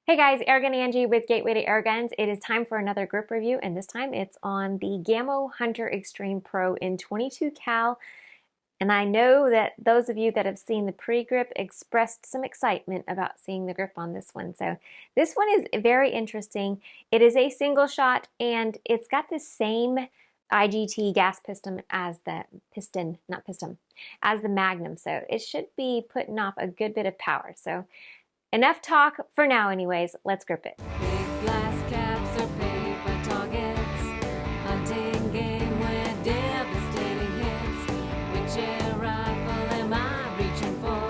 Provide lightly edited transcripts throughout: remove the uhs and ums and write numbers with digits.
Hey guys, Airgun Angie with Gateway to Airguns. It is time for another grip review, and this time it's on the Gamo Hunter Extreme Pro in 22 cal. And I know that those of you that have seen the pre-grip expressed some excitement about seeing the grip on this one. So this one is very interesting. It is a single shot, and it's got the same IGT gas piston as the as the Magnum. So it should be putting off a good bit of power. So enough talk for now anyways, let's grip it. Big glass caps or paper targets, hunting game with devastating hits. Which air rifle am I reaching for?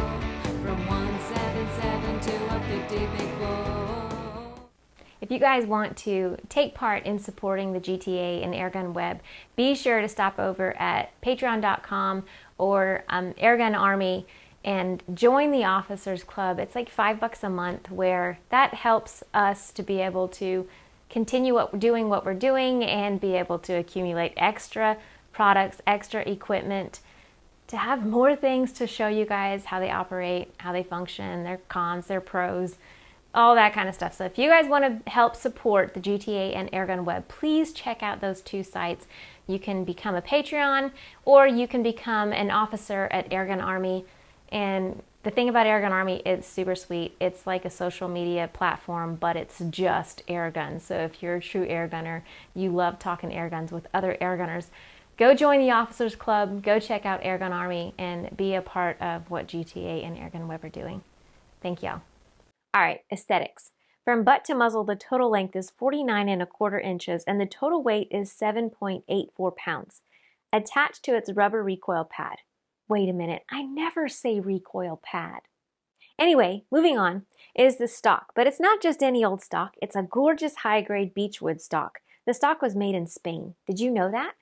From 177 to a 50 big bull. If you guys want to take part in supporting the GTA and Airgun web, be sure to stop over at patreon.com or Airgun Army and join the Officers Club. It's like $5 a month, where that helps us to be able to continue doing what we're doing and be able to accumulate extra products, extra equipment, to have more things to show you guys how they operate, how they function, their cons, their pros, all that kind of stuff. So if you guys want to help support the GTA and Airgun web, please check out those two sites. You can become a Patreon, or you can become an officer at Airgun Army. And the thing about Airgun Army, it's super sweet. It's like a social media platform, but it's just air guns. So if you're a true air gunner, you love talking air guns with other air gunners, go join the Officers Club, go check out Airgun Army, and be a part of what GTA and Airgun Web are doing. Thank y'all. All right, aesthetics. From butt to muzzle, the total length is 49¼ inches, and the total weight is 7.84 pounds. Attached to its rubber recoil pad. Wait a minute, I never say recoil pad. Anyway, moving on, is the stock. But it's not just any old stock, it's a gorgeous high-grade beechwood stock. The stock was made in Spain. Did you know that?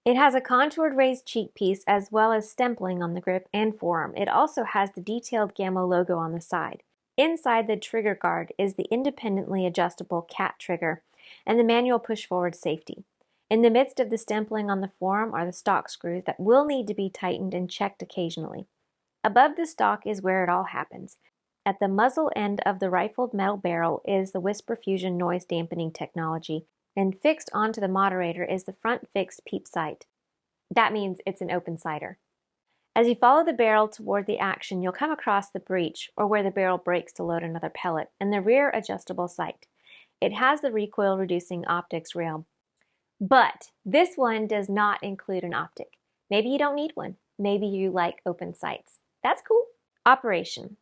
It has a contoured raised cheek piece as well as stempling on the grip and forearm. It also has the detailed Gamo logo on the side. Inside the trigger guard is the independently adjustable cat trigger and the manual push-forward safety. In the midst of the stempling on the forearm are the stock screws that will need to be tightened and checked occasionally. Above the stock is where it all happens. At the muzzle end of the rifled metal barrel is the Whisper Fusion noise dampening technology, and fixed onto the moderator is the front fixed peep sight. That means it's an open sighter. As you follow the barrel toward the action, you'll come across the breech, or where the barrel breaks to load another pellet, and the rear adjustable sight. It has the recoil reducing optics rail. But this one does not include an optic. Maybe you don't need one. Maybe you like open sights. That's cool. Operation.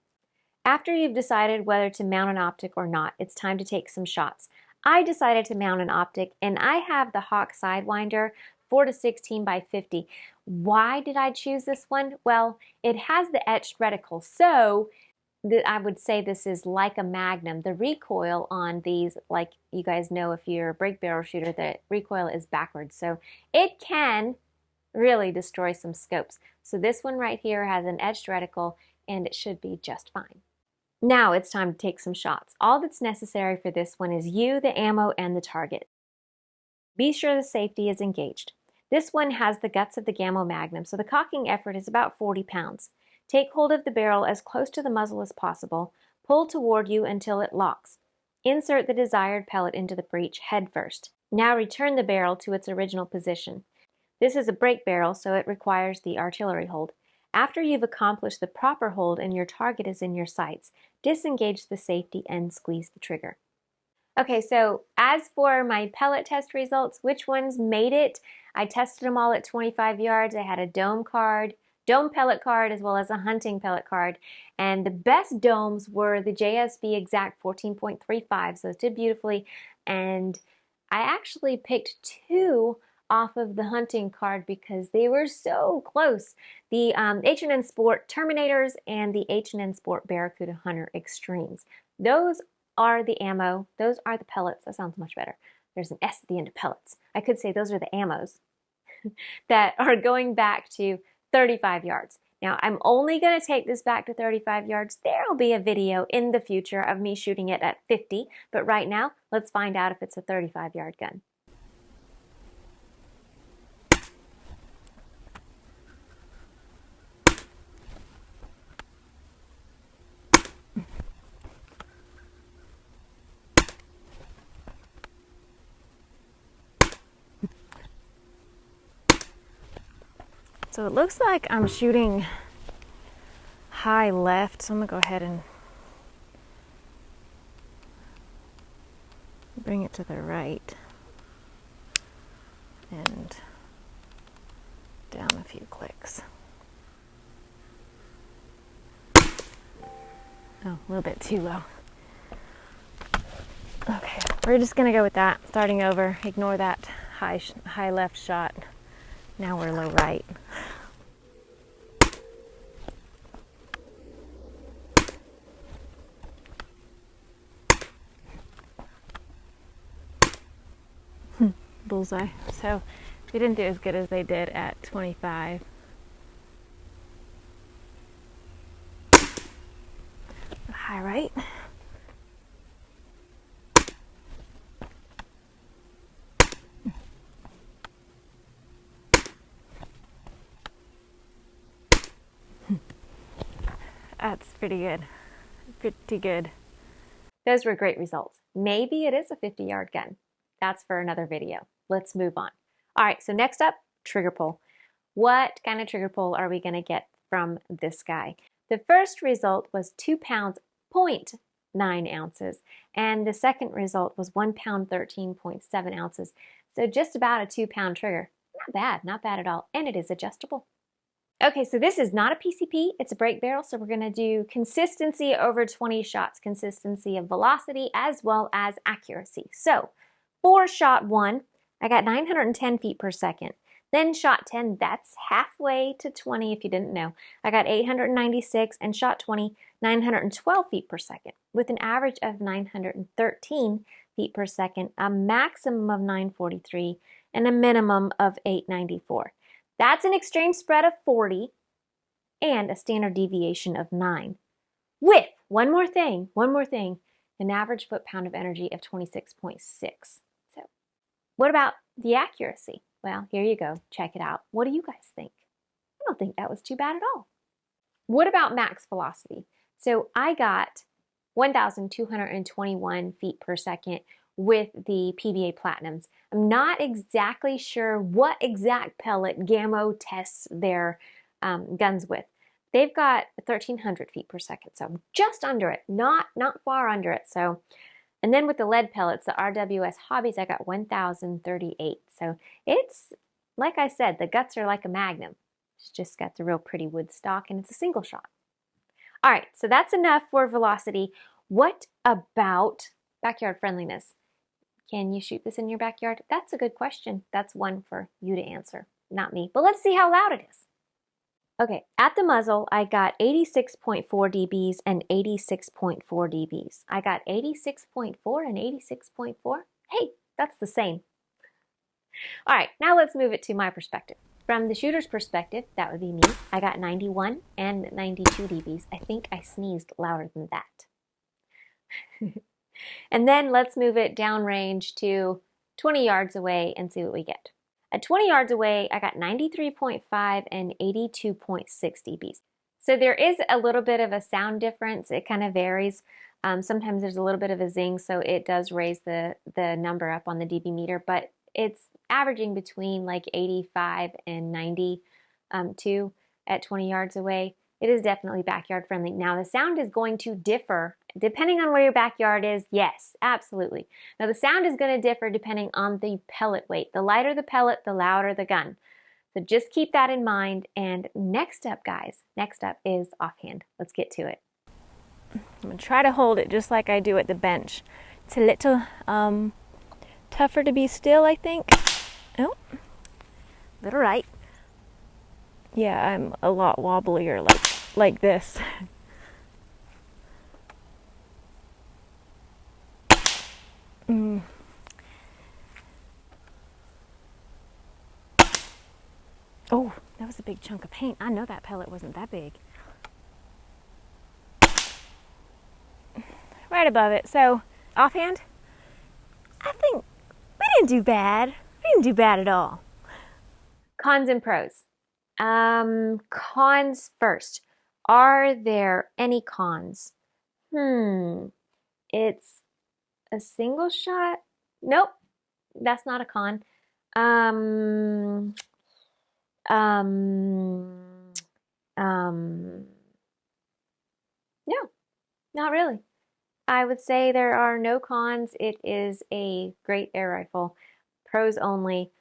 After you've decided whether to mount an optic or not, it's time to take some shots. I decided to mount an optic, and I have the Hawk Sidewinder 4-16 by 50. Why did I choose this one? Well, it has the etched reticle, so I would say this is like a Magnum. The recoil on these, like you guys know if you're a break barrel shooter, the recoil is backwards. So it can really destroy some scopes. So this one right here has an etched reticle, and it should be just fine. Now it's time to take some shots. All that's necessary for this one is you, the ammo, and the target. Be sure the safety is engaged. This one has the guts of the Gamo Magnum, so the cocking effort is about 40 pounds. Take hold of the barrel as close to the muzzle as possible. Pull toward you until it locks. Insert the desired pellet into the breech head first. Now return the barrel to its original position. This is a break barrel, so it requires the artillery hold. After you've accomplished the proper hold and your target is in your sights, disengage the safety and squeeze the trigger. Okay, so as for my pellet test results, which ones made it? I tested them all at 25 yards. I had a dome pellet card, as well as a hunting pellet card. And the best domes were the JSB Exact 14.35, so it did beautifully. And I actually picked two off of the hunting card because they were so close. The H&N Sport Terminators and the H&N Sport Barracuda Hunter Extremes. Those are the ammo. Those are the pellets. That sounds much better. There's an S at the end of pellets. I could say those are the ammos that are going back to 35 yards. Now, I'm only going to take this back to 35 yards. There will be a video in the future of me shooting it at 50, but right now, let's find out if it's a 35-yard gun. So it looks like I'm shooting high left, so I'm gonna go ahead and bring it to the right and down a few clicks. Oh, a little bit too low. Okay, we're just gonna go with that. Starting over, ignore that high left shot. Now we're low right. Bullseye. So they didn't do as good as they did at 25. High right. That's pretty good. Pretty good. Those were great results. Maybe it is a 50-yard gun. That's for another video. Let's move on. All right, so next up, trigger pull. What kind of trigger pull are we gonna get from this guy? The first result was 2 pounds, 0.9 ounces, and the second result was 1 pound, 13.7 ounces. So just about a 2-pound trigger. Not bad at all, and it is adjustable. Okay, so this is not a PCP, it's a break barrel, so we're gonna do consistency over 20 shots, consistency of velocity as well as accuracy. So for shot 1, I got 910 feet per second. Then shot 10, that's halfway to 20 if you didn't know. I got 896, and shot 20, 912 feet per second with an average of 913 feet per second, a maximum of 943, and a minimum of 894. That's an extreme spread of 40 and a standard deviation of 9 with one more thing, an average foot-pound of energy of 26.6. So what about the accuracy? Well, here you go. Check it out. What do you guys think? I don't think that was too bad at all. What about max velocity? So I got 1,221 feet per second with the PBA Platinums. I'm not exactly sure what exact pellet Gamo tests their guns with. They've got 1,300 feet per second, so just under it, not far under it. So, and then with the lead pellets, the RWS Hobbies, I got 1,038. So it's, like I said, the guts are like a magnum. It's just got the real pretty wood stock, and it's a single shot. All right, so that's enough for velocity. What about backyard friendliness? Can you shoot this in your backyard? That's a good question. That's one for you to answer, not me. But let's see how loud it is. Okay, at the muzzle, I got 86.4 dBs and 86.4 dBs. I got 86.4 and 86.4. Hey, that's the same. All right, now let's move it to my perspective. From the shooter's perspective, that would be me. I got 91 and 92 dBs. I think I sneezed louder than that. And then let's move it downrange to 20 yards away and see what we get. At 20 yards away, I got 93.5 and 82.6 dBs. So there is a little bit of a sound difference. It kind of varies. Sometimes there's a little bit of a zing, so it does raise the number up on the dB meter, but it's averaging between like 85 and 92 at 20 yards away. It is definitely backyard friendly. Now the sound is going to differ depending on where your backyard is. Yes, absolutely. Now the sound is going to differ depending on the pellet weight. The lighter the pellet, the louder the gun. So just keep that in mind. And next up, guys, next up is offhand. Let's get to it. I'm going to try to hold it just like I do at the bench. It's a little tougher to be still, I think. Oh, little right. Yeah, I'm a lot wobblier like this. Oh, that was a big chunk of paint. I know that pellet wasn't that big. Right above it. So, offhand, I think we didn't do bad. We didn't do bad at all. Cons and pros. Cons first. Are there any cons? It's a single shot. Nope, that's not a con. No, not really. I would say there are no cons. It is a great air rifle. Pros only.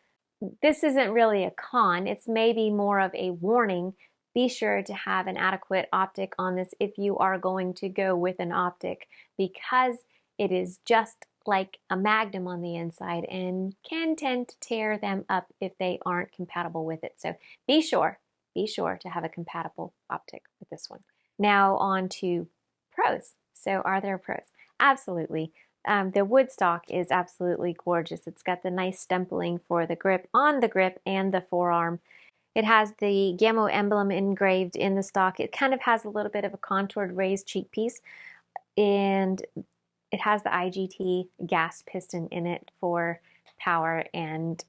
This isn't really a con. It's maybe more of a warning. Be sure to have an adequate optic on this if you are going to go with an optic, because it is just like a Magnum on the inside and can tend to tear them up if they aren't compatible with it. So be sure to have a compatible optic with this one. Now on to pros. So are there pros? Absolutely. The wood stock is absolutely gorgeous. It's got the nice stempling for the grip on the grip and the forearm. It has the Gamo emblem engraved in the stock. It kind of has a little bit of a contoured raised cheek piece, and it has the IGT gas piston in it for power and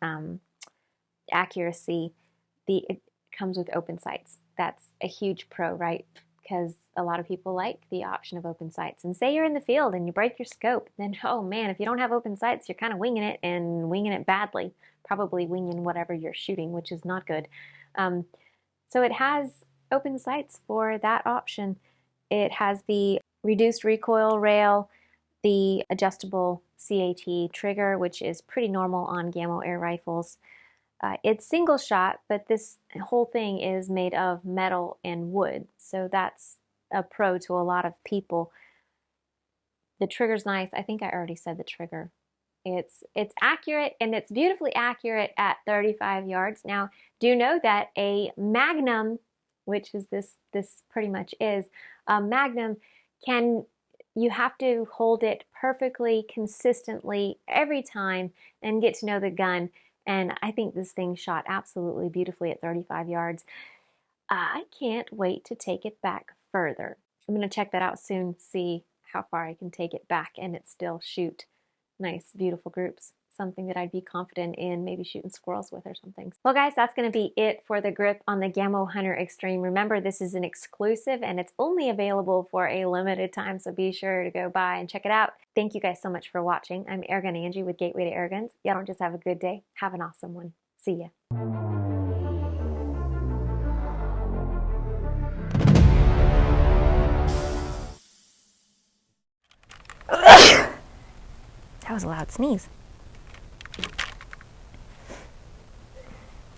accuracy. It comes with open sights. That's a huge pro, right? Because a lot of people like the option of open sights. And say you're in the field and you break your scope, then oh man, if you don't have open sights, you're kind of winging it, and winging it badly. Probably winging whatever you're shooting, which is not good. So it has open sights for that option. It has the reduced recoil rail, the adjustable CAT trigger, which is pretty normal on Gamo air rifles. It's single shot, but this whole thing is made of metal and wood, so that's a pro to a lot of people. The trigger's nice. I think I already said the trigger. It's accurate, and it's beautifully accurate at 35 yards. Now, do know that a Magnum, which is this pretty much is, a Magnum you have to hold it perfectly, consistently every time and get to know the gun. And I think this thing shot absolutely beautifully at 35 yards. I can't wait to take it back further. I'm going to check that out soon, see how far I can take it back and it still shoot nice, beautiful groups. Something that I'd be confident in maybe shooting squirrels with or something. Well guys, that's going to be it for the grip on the Gamo Hunter Extreme. Remember, this is an exclusive and it's only available for a limited time, so be sure to go by and check it out. Thank you guys so much for watching. I'm Airgun Angie with Gateway to Airguns. Y'all don't just have a good day, have an awesome one. See ya. That was a loud sneeze.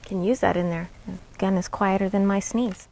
Can use that in there. The gun is quieter than my sneeze.